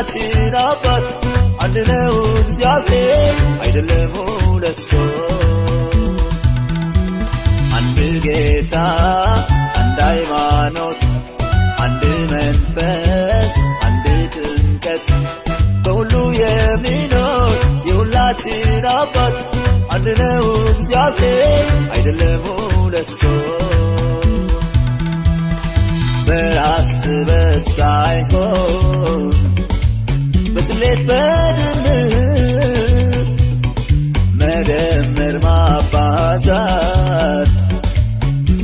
የሁላችን አባት አንድ ነው እግዚአብሔር አይደለም ሁለት ሶስት። አንድ ጌታ አንድ ሃይማኖት አንድ መንፈስ አንድ ጥምቀት በሁሉ የሚኖር የሁላችን አባት አንድ ነው እግዚአብሔር አይደለም ሁለት ሶስት። በራስ ጥበብ ሳይሆን በስሌት በድምር መደመር ማባዛት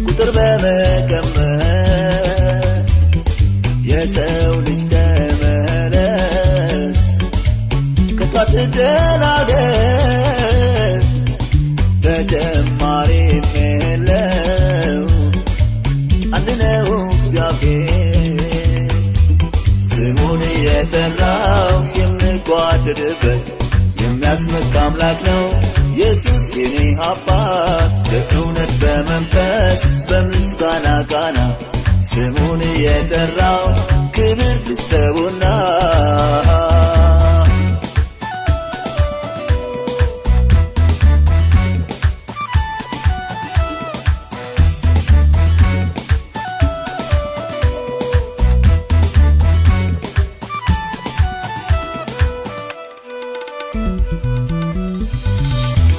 ቁጥር በመቀመር የሰው ልጅ ተመለስ ከቶ አትደናገር ተጨማሪም የለው አንድ ነው እግዚአብሔር። ስሙን የጠራው የምንጓደድበት የሚያስመካ አምላክ ነው ኢየሱስ የኔ አባት በእውነት በመንፈስ በምስጋና ቃና ስሙን የጠራው ክብር ልስተውና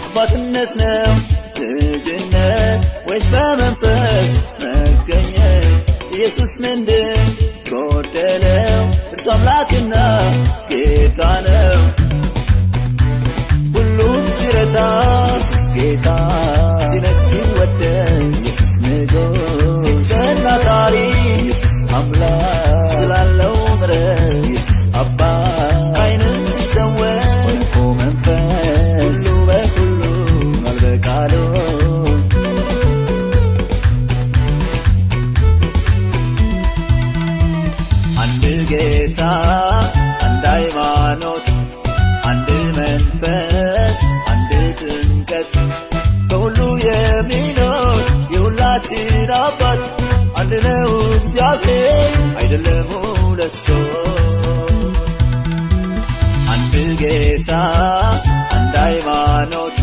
አባትነት ነው ልጅነት ወይስ በመንፈስ መገኘት? ኢየሱስ ምንድን ጎደለው? እርሱ አምላክና ጌታ ነው። ሁሉም ሲረታ ኢየሱስ ጌታ፣ ሲነግስ ሲወደስ ኢየሱስ ንጉሥ፣ ሲጠና ታሪክ ኢየሱስ አምላክ፣ ስላለው ምሕረት ኢየሱስ አባት፣ ዓይንም ሲሰወር ወድቆ መንፈስ ሁሉ በሁሉ አልበቃሉ። አንድ ጌታ አንድ ሃይማኖት አንድ መንፈስ አንድ ጥምቀት በሁሉ የሚኖር የሁላችን አባት አንድ ነው እግዚአብሔር አይደለም ሁለት ሶስት። አንድ ጌታ አንድ ሃይማኖት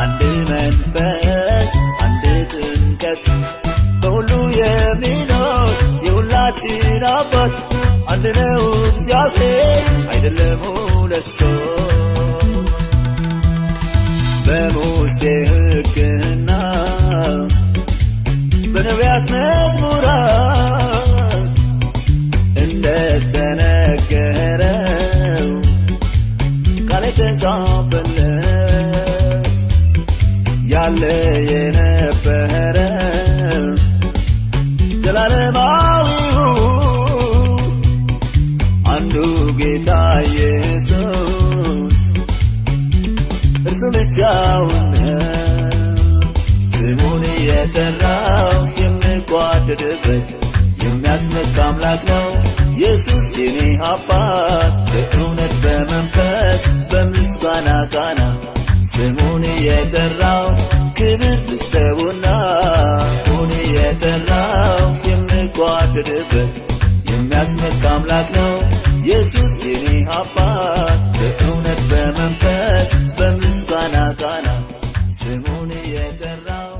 አንድ መንፈስ አንድ ጥምቀት በሁሉ የሚኖር የሁላችን አባት አንድ ነው እግዚአብሔር አይደለም ሁለት ሶስት። በሙሴ ሕግና በነቢያት መዝሙራት እንደተነገረው ቃል የተጻፈለት ያለ የነበረ ዘላለማዊው አንዱ ጌታ ኢየሱስ እርሱ ብቻውን ስሙን የጠራው የምንጓደድበት የሚያስመካ አምላክ ነው ኢየሱስ የኔ አባት በእውነት በመንፈስ በምስጋና ቃና ስሙን የጠራው ክብር ልስተውና ስሙን የጠራው የምንጓደድበት የሚያስመካ አምላክ ነው ኢየሱስ የኔ አባት በእውነት በመንፈስ በምስጋና ቃና ስሙን የጠራው